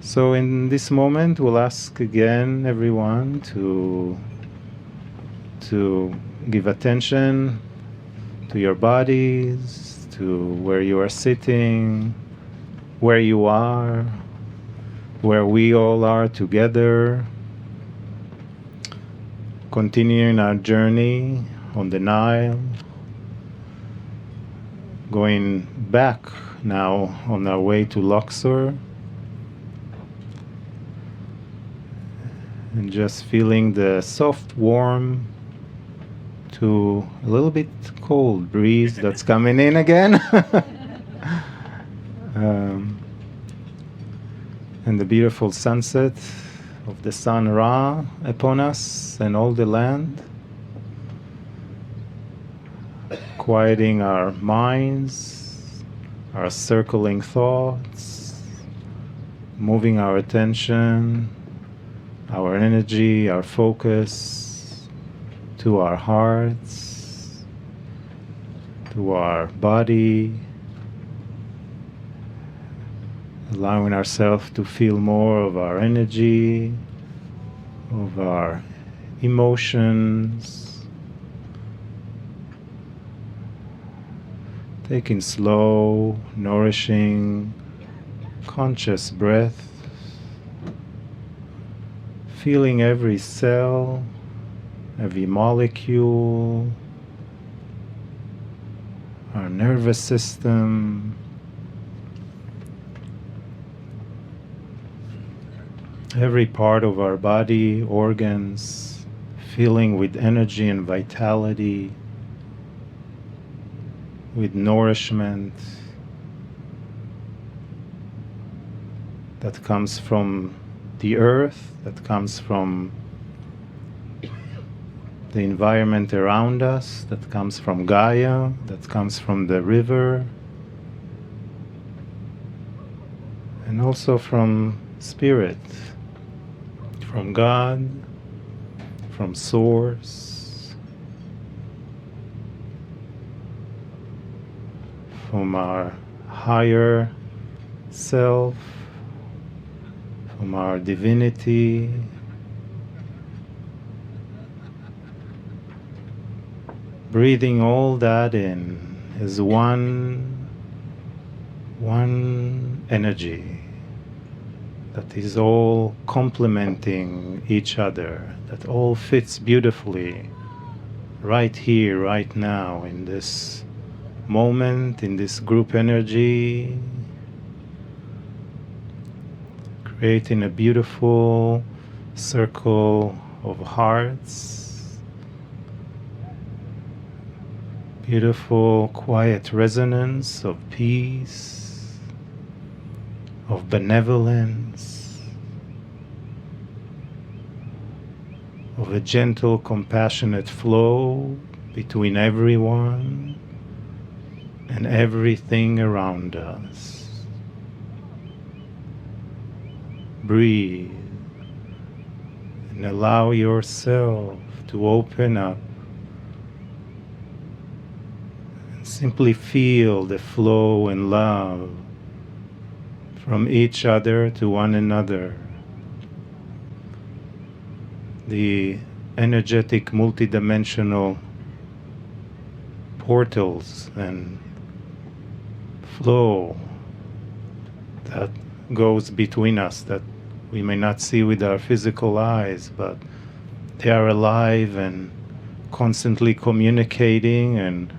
So in this moment, we'll ask again everyone to give attention to your bodies, to where you are sitting, where you are, where we all are together, continuing our journey on the Nile, going back now on our way to Luxor, and just feeling the soft, warm to a little bit cold breeze that's coming in again. And the beautiful sunset of the sun Ra upon us and all the land, quieting our minds, our circling thoughts, moving our attention, our energy, our focus to our hearts, to our body, allowing ourselves to feel more of our energy, of our emotions, taking slow, nourishing, conscious breath, feeling every cell, every molecule, our nervous system, every part of our body, organs, filling with energy and vitality, with nourishment that comes from the earth, that comes from the environment around us, that comes from Gaia, that comes from the river, and also from Spirit, from God, from Source, from our higher self, from our divinity, breathing all that in as one energy that is all complementing each other, that all fits beautifully right here, right now, in this moment, in this group energy, creating a beautiful circle of hearts, beautiful quiet resonance of peace, of benevolence, of a gentle, compassionate flow between everyone and everything around us. Breathe and allow yourself to open up and simply feel the flow and love from each other to one another. The energetic multidimensional portals and flow that goes between us that we may not see with our physical eyes, but they are alive and constantly communicating and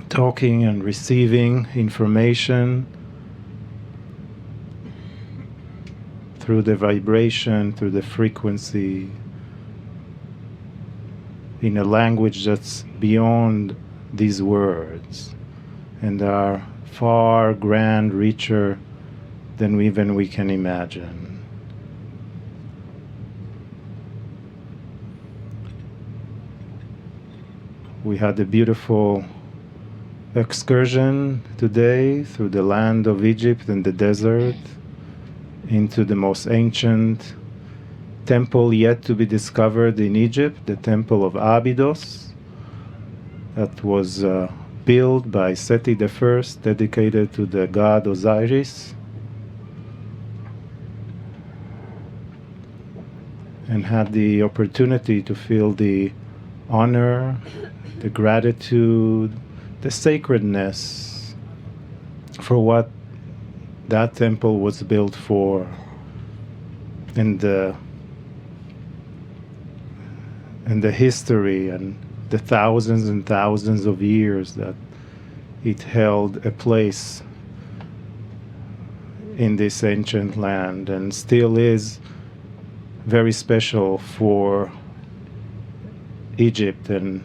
talking and receiving information through the vibration, through the frequency, in a language that's beyond these words and are far grand, richer than even we can imagine. We had a beautiful excursion today through the land of Egypt and the desert, into the most ancient temple yet to be discovered in Egypt, the temple of Abydos, that was built by Seti I, dedicated to the god Osiris. and had the opportunity to feel the honor, the gratitude, the sacredness for what that temple was built for, and the history and the thousands and thousands of years that it held a place in this ancient land, and still is very special for Egypt, and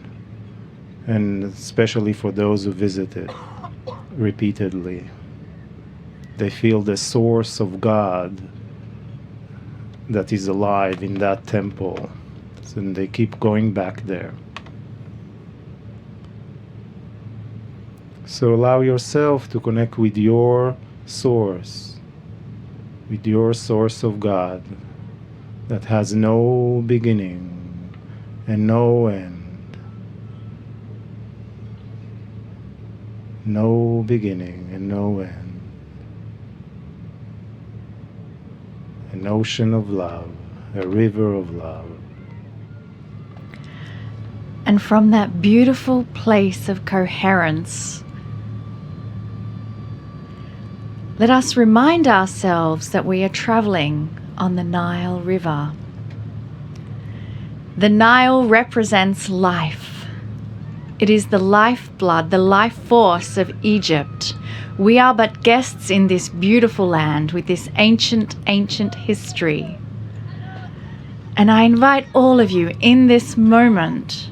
especially for those who visit it repeatedly. They feel the source of God that is alive in that temple, and they keep going back there. So allow yourself to connect with your source of God that has no beginning and no end. No beginning and no end. An ocean of love, a river of love. And from that beautiful place of coherence, let us remind ourselves that we are traveling on the Nile River. The Nile represents life. It is the lifeblood, the life force of Egypt. We are but guests in this beautiful land with this ancient history. And I invite all of you in this moment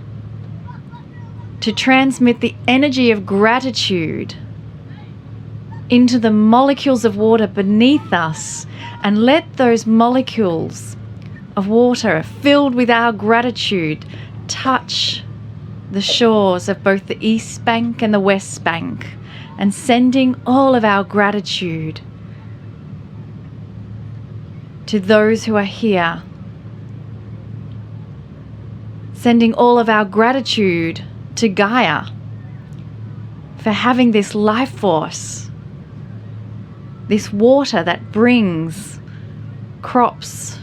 to transmit the energy of gratitude into the molecules of water beneath us, and let those molecules of water filled with our gratitude touch the shores of both the East Bank and the West Bank, and sending all of our gratitude to those who are here. Sending all of our gratitude to Gaia for having this life force, this water that brings crops,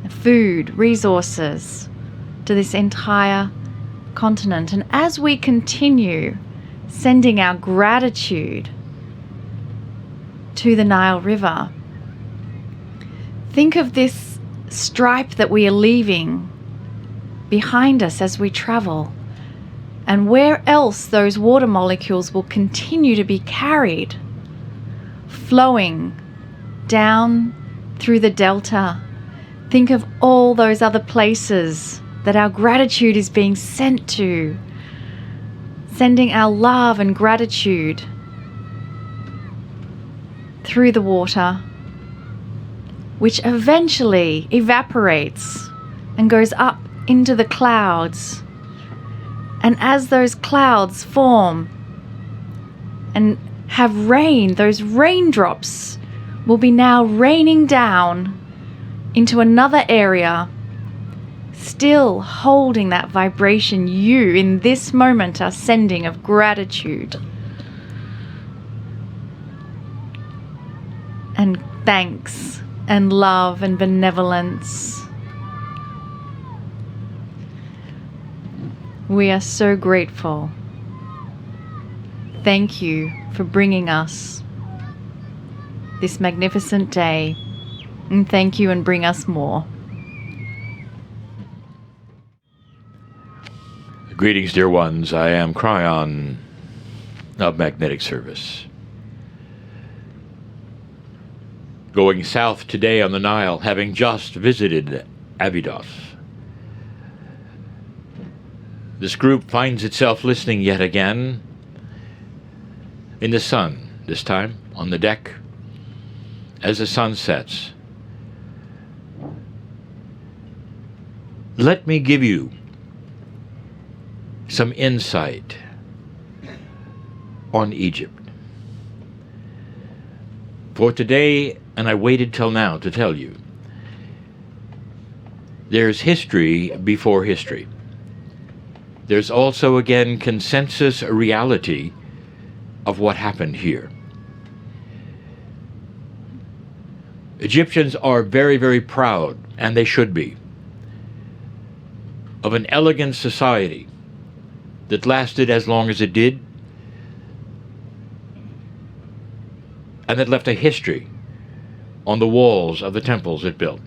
food, resources to this entire continent. And as we continue sending our gratitude to the Nile River, think of this stripe that we are leaving behind us as we travel, and where else those water molecules will continue to be carried, flowing down through the delta. Think of all those other places that our gratitude is being sent to, sending our love and gratitude through the water, which eventually evaporates and goes up into the clouds. And as those clouds form and have rain, those raindrops will be now raining down into another area, still holding that vibration you in this moment are sending of gratitude and thanks and love and benevolence. We are so grateful. Thank you for bringing us this magnificent day, and thank you and bring us more. Greetings, dear ones. I am Kryon of Magnetic Service. Going south today on the Nile, having just visited Abydos. This group finds itself listening yet again in the sun, this time on the deck as the sun sets. Let me give you some insight on Egypt. For today, and I waited till now to tell you, there's history before history. There's also, again, consensus reality of what happened here. Egyptians are very, very proud, and they should be, of an elegant society that lasted as long as it did, and that left a history on the walls of the temples it built.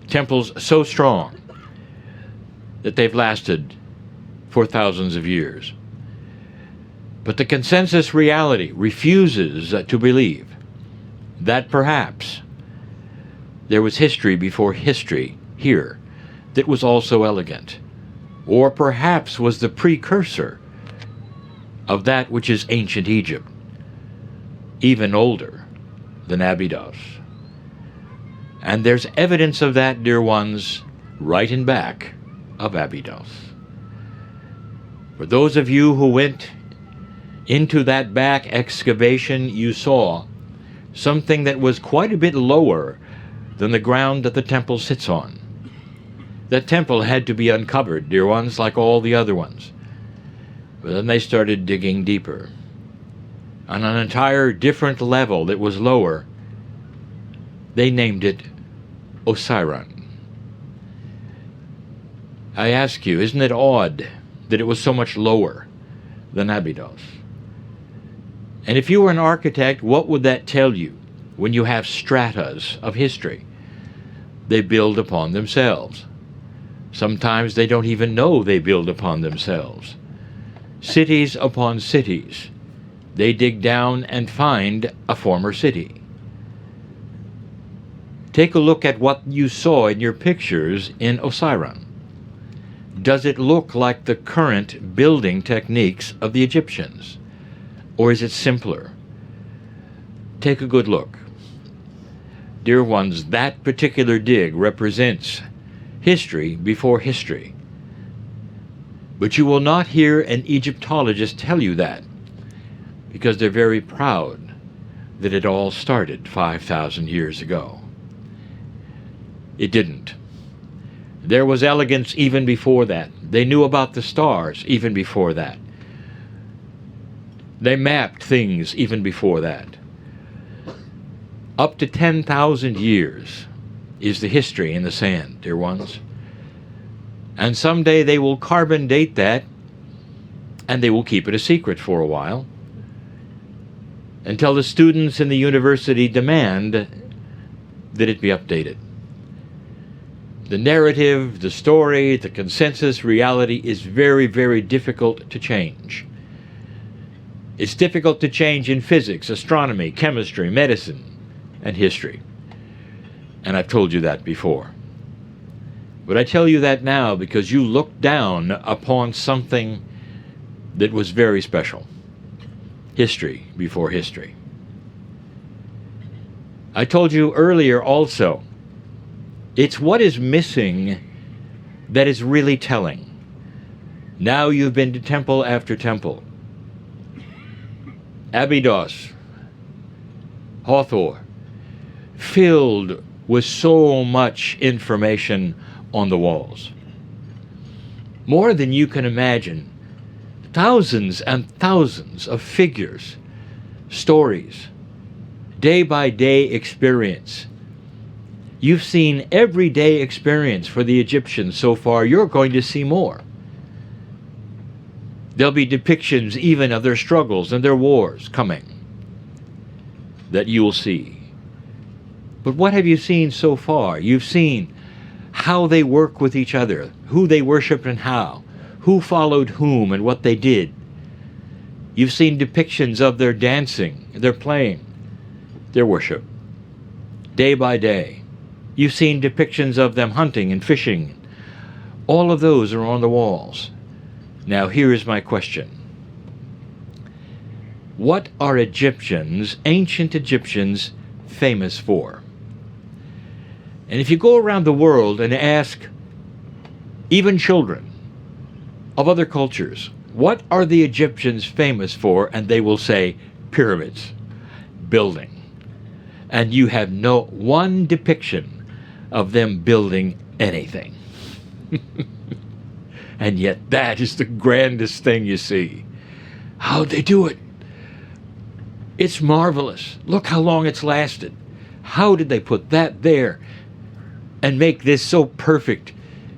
Temples so strong that they've lasted for thousands of years. But the consensus reality refuses to believe that perhaps there was history before history here that was also elegant, or perhaps was the precursor of that which is ancient Egypt, even older than Abydos. And there's evidence of that, dear ones, right in back of Abydos. For those of you who went into that back excavation, you saw something that was quite a bit lower than the ground that the temple sits on. That temple had to be uncovered, dear ones, like all the other ones. But then they started digging deeper. On an entire different level that was lower, they named it Osiron. I ask you, isn't it odd that it was so much lower than Abydos? And if you were an architect, what would that tell you when you have stratas of history? They build upon themselves. Sometimes they don't even know they build upon themselves. Cities upon cities. They dig down and find a former city. Take a look at what you saw in your pictures in Osiron. Does it look like the current building techniques of the Egyptians? Or is it simpler? Take a good look. Dear ones, that particular dig represents history before history. But you will not hear an Egyptologist tell you that, because they're very proud that it all started 5,000 years ago. It didn't. There was elegance even before that. They knew about the stars even before that. They mapped things even before that. Up to 10,000 years is the history in the sand, dear ones. And someday they will carbon date that, and they will keep it a secret for a while, until the students in the university demand that it be updated. The narrative, the story, the consensus reality is very, very difficult to change. It's difficult to change in physics, astronomy, chemistry, medicine, and history. And I've told you that before. But I tell you that now because you looked down upon something that was very special. History before history. I told you earlier also, it's what is missing that is really telling. Now you've been to temple after temple. Abydos, Hathor, filled with so much information on the walls. More than you can imagine. Thousands and thousands of figures, stories, day-by-day experience. You've seen everyday experience for the Egyptians so far. You're going to see more. There'll be depictions even of their struggles and their wars coming that you'll see. But what have you seen so far? You've seen how they work with each other, who they worshiped and how, who followed whom and what they did. You've seen depictions of their dancing, their playing, their worship, day by day. You've seen depictions of them hunting and fishing. All of those are on the walls. Now here is my question. What are Egyptians, ancient Egyptians, famous for? And if you go around the world and ask even children of other cultures, what are the Egyptians famous for? And they will say pyramids, building. And you have no one depiction of them building anything. And yet that is the grandest thing you see. How'd they do it? It's marvelous. Look how long it's lasted. How did they put that there and make this so perfect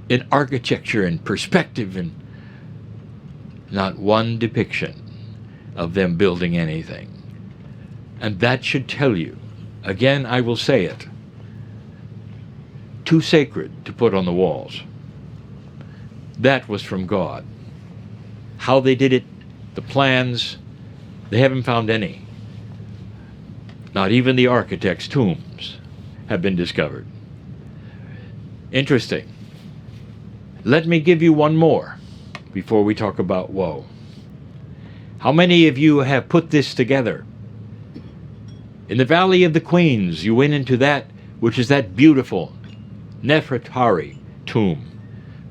in architecture and perspective, and not one depiction of them building anything. And that should tell you, again I will say it, too sacred to put on the walls. That was from God. How they did it, the plans, they haven't found any. Not even the architect's tombs have been discovered. Interesting. Let me give you one more before we talk about woe. How many of you have put this together? In the Valley of the Queens, you went into that, which is that beautiful Nefertari tomb.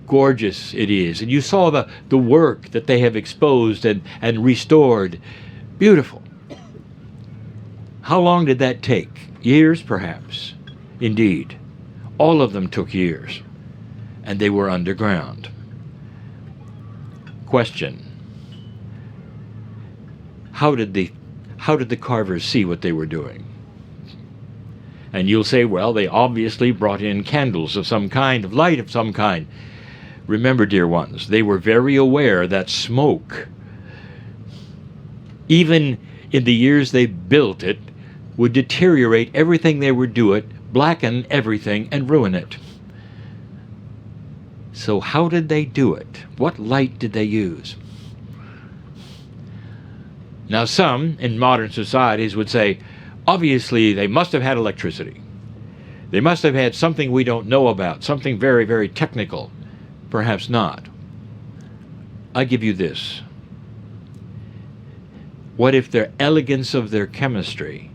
Gorgeous it is. And you saw the work that they have exposed and restored. Beautiful. How long did that take? Years, perhaps. Indeed. All of them took years. And they were underground. Question. How did the carvers see what they were doing? And you'll say, well, they obviously brought in candles of some kind, of light of some kind. Remember, dear ones, they were very aware that smoke, even in the years they built it, would deteriorate everything they were doing, blacken everything, and ruin it. So how did they do it? What light did they use? Now some in modern societies would say, obviously they must have had electricity. They must have had something we don't know about, something very, very technical. Perhaps not. I give you this. What if their elegance of their chemistry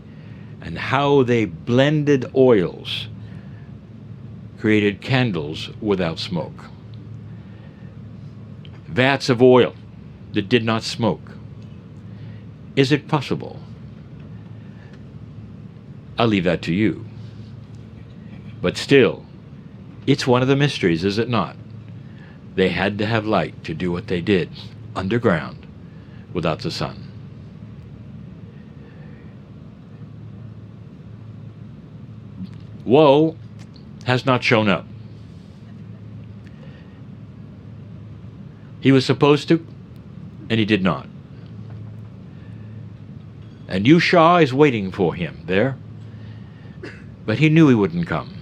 and how they blended oils created candles without smoke? Vats of oil that did not smoke. Is it possible? I'll leave that to you. But still, it's one of the mysteries, is it not? They had to have light to do what they did underground without the sun. Woe has not shown up. He was supposed to, and he did not. And Yusha is waiting for him there. But he knew he wouldn't come.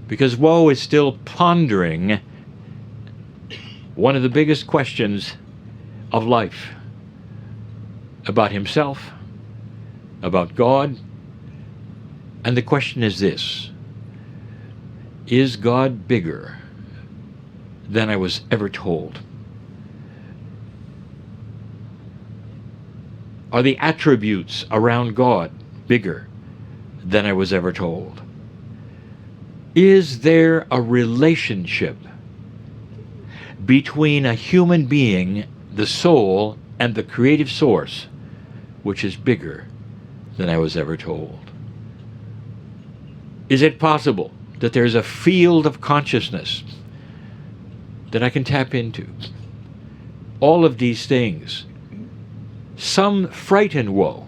Because woe is still pondering one of the biggest questions of life. About himself, about God. And the question is this: is God bigger than I was ever told? Are the attributes around God bigger than I was ever told? Is there a relationship between a human being, the soul, and the creative source, which is bigger than I was ever told? Is it possible that there's a field of consciousness that I can tap into? All of these things. Some frighten woe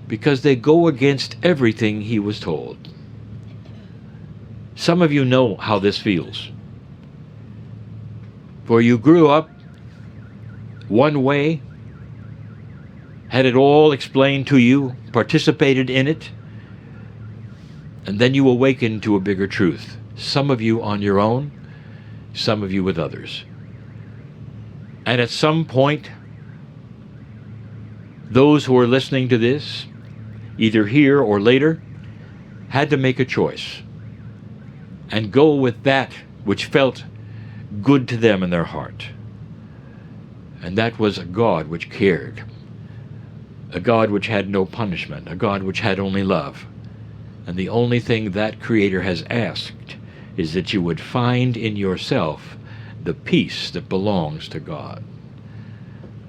because they go against everything he was told. Some of you know how this feels. For you grew up one way, had it all explained to you, participated in it, and then you awakened to a bigger truth. Some of you on your own, some of you with others. And at some point, those who are listening to this, either here or later, had to make a choice and go with that which felt good to them in their heart. And that was a God which cared, a God which had no punishment, a God which had only love. And the only thing that Creator has asked is that you would find in yourself the peace that belongs to God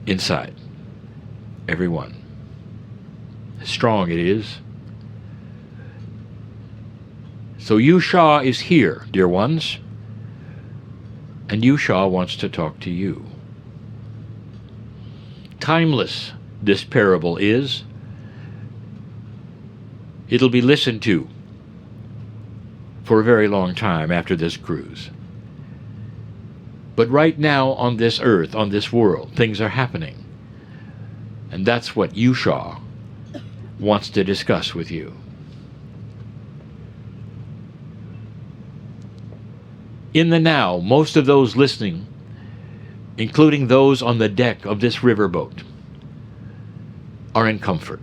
inside everyone. Strong it is. So Yusha is here, dear ones, and Yusha wants to talk to you. Timeless this parable is. It'll be listened to for a very long time after this cruise. But right now on this earth, on this world, things are happening. And that's what Yusha wants to discuss with you. In the now, most of those listening, including those on the deck of this riverboat, are in comfort.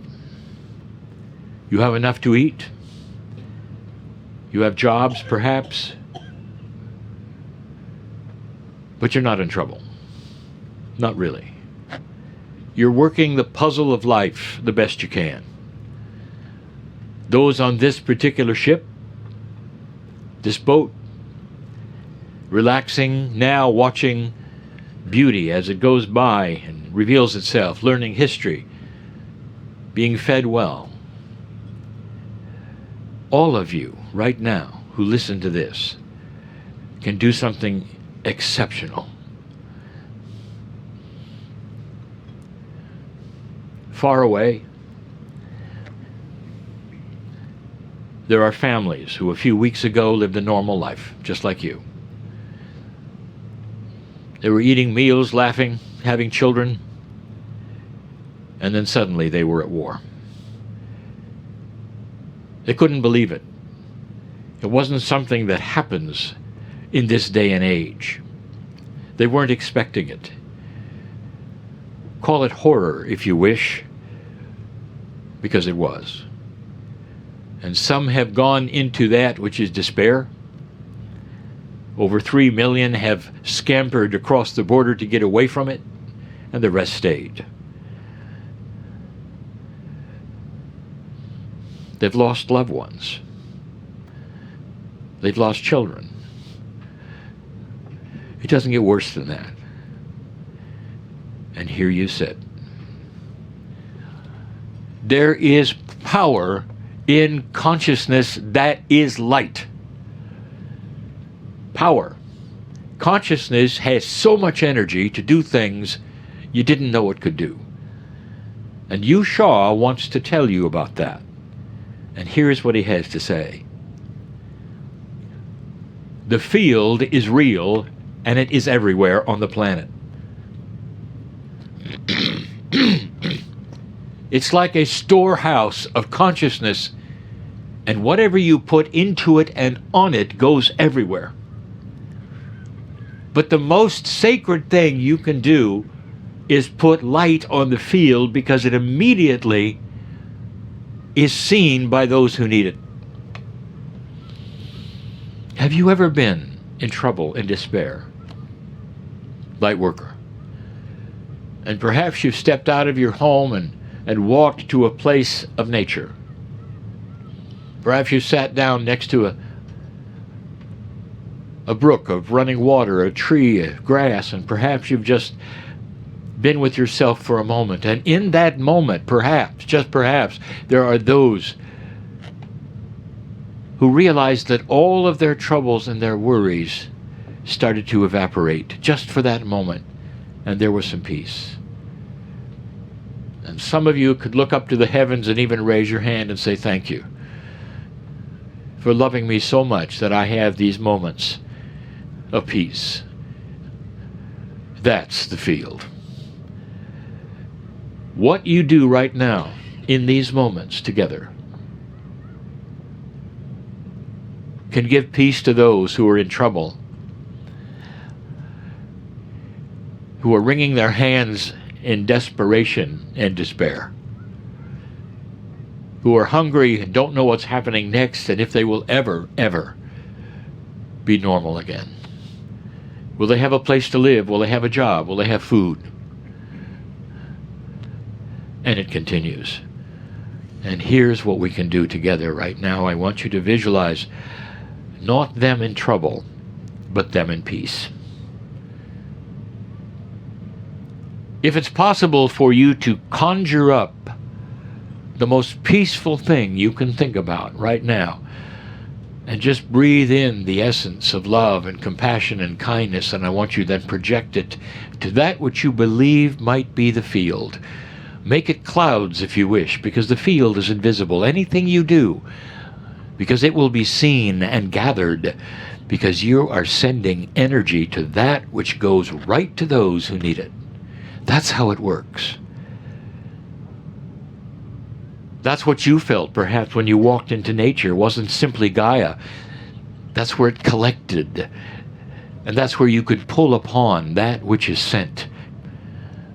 You have enough to eat. You have jobs, perhaps. But you're not in trouble. Not really. You're working the puzzle of life the best you can. Those on this particular ship, this boat, relaxing now, watching beauty as it goes by and reveals itself, learning history, being fed well. All of you right now who listen to this can do something exceptional. Far away, there are families who a few weeks ago lived a normal life, just like you. They were eating meals, laughing, having children, and then suddenly they were at war. They couldn't believe it. It wasn't something that happens in this day and age. They weren't expecting it. Call it horror if you wish, because it was. And some have gone into that which is despair. Over 3 million have scampered across the border to get away from it, and the rest stayed. They've lost loved ones. They've lost children. It doesn't get worse than that. And here you sit. There is power in consciousness that is light. Power. Consciousness has so much energy to do things you didn't know it could do. And Yusha wants to tell you about that. And here's what he has to say. The field is real, and it is everywhere on the planet. It's like a storehouse of consciousness, and whatever you put into it and on it goes everywhere. But the most sacred thing you can do is put light on the field, because it immediately is seen by those who need it. Have you ever been in trouble, in despair? Light worker. And perhaps you've stepped out of your home and walked to a place of nature. Perhaps you sat down next to a brook of running water, a tree, a grass, and perhaps you've just been with yourself for a moment. And in that moment, perhaps, just perhaps, there are those who realized that all of their troubles and their worries started to evaporate just for that moment, and there was some peace. And some of you could look up to the heavens and even raise your hand and say, thank you for loving me so much that I have these moments of peace. That's the field. What you do right now in these moments together can give peace to those who are in trouble, who are wringing their hands in desperation and despair, who are hungry and don't know what's happening next, and if they will ever be normal again. Will they have a place to live? Will they have a job? Will they have food? And it continues. And here's what we can do together right now. I want you to visualize not them in trouble, but them in peace. If it's possible for you to conjure up the most peaceful thing you can think about right now, and just breathe in the essence of love and compassion and kindness, and I want you then project it to that which you believe might be the field. Make it clouds if you wish, because the field is invisible. Anything you do because it will be seen and gathered, because you are sending energy to that which goes right to those who need it. That's how it works. That's what you felt perhaps when you walked into nature. It wasn't simply Gaia. That's where it collected. And that's where you could pull upon that which is sent.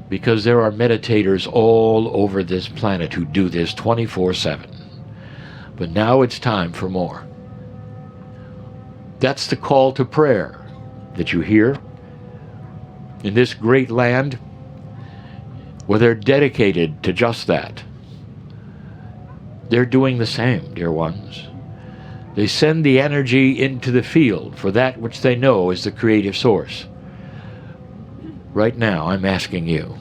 Because there are meditators all over this planet who do this 24/7. But now it's time for more. That's the call to prayer that you hear in this great land where they're dedicated to just that. They're doing the same, dear ones. They send the energy into the field for that which they know is the creative source. Right now, I'm asking you,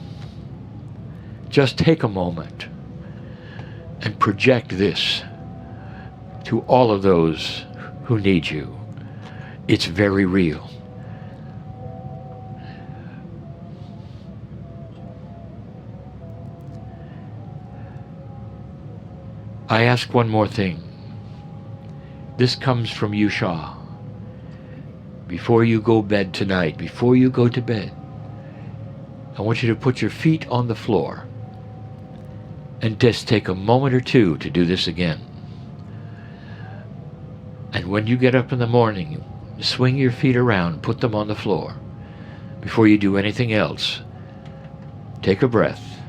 just take a moment and project this to all of those who need you. It's very real. I ask one more thing. This comes from Yusha. Before you go bed tonight, before you go to bed, I want you to put your feet on the floor and just take a moment or two to do this again. And when you get up in the morning, swing your feet around, put them on the floor. Before you do anything else, take a breath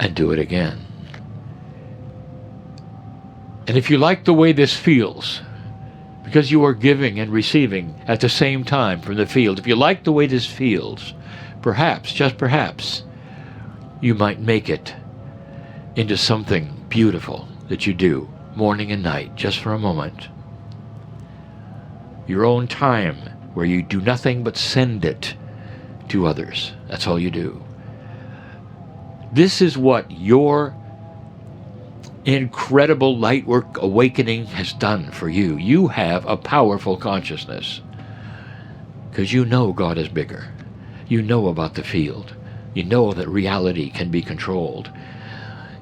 and do it again. And if you like the way this feels, because you are giving and receiving at the same time from the field, if you like the way this feels, perhaps, just perhaps, you might make it into something beautiful that you do morning and night, just for a moment. Your own time where you do nothing but send it to others. That's all you do. This is what your incredible light work awakening has done for you. You have a powerful consciousness because you know God is bigger. You know about the field. You know that reality can be controlled.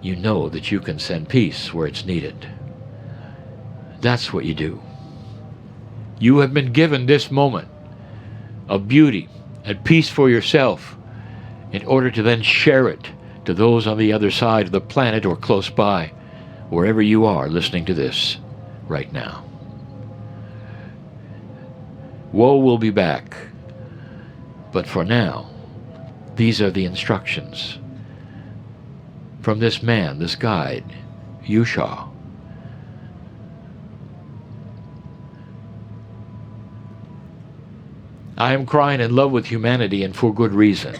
You know that you can send peace where it's needed. That's what you do. You have been given this moment of beauty and peace for yourself in order to then share it to those on the other side of the planet or close by, wherever you are listening to this right now. Woe will be back, but for now, these are the instructions from this man, this guide, Yusha. I am crying in love with humanity, and for good reason.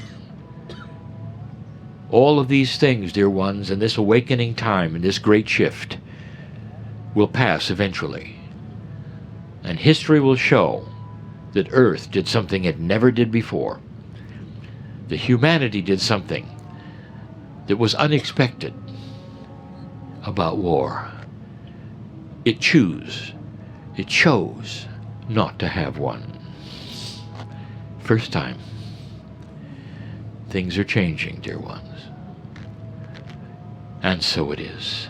All of these things, dear ones, in this awakening time, in this great shift, will pass eventually. And history will show that Earth did something it never did before. That humanity did something that was unexpected about war. It chose not to have one. First time. Things are changing, dear ones. And so it is.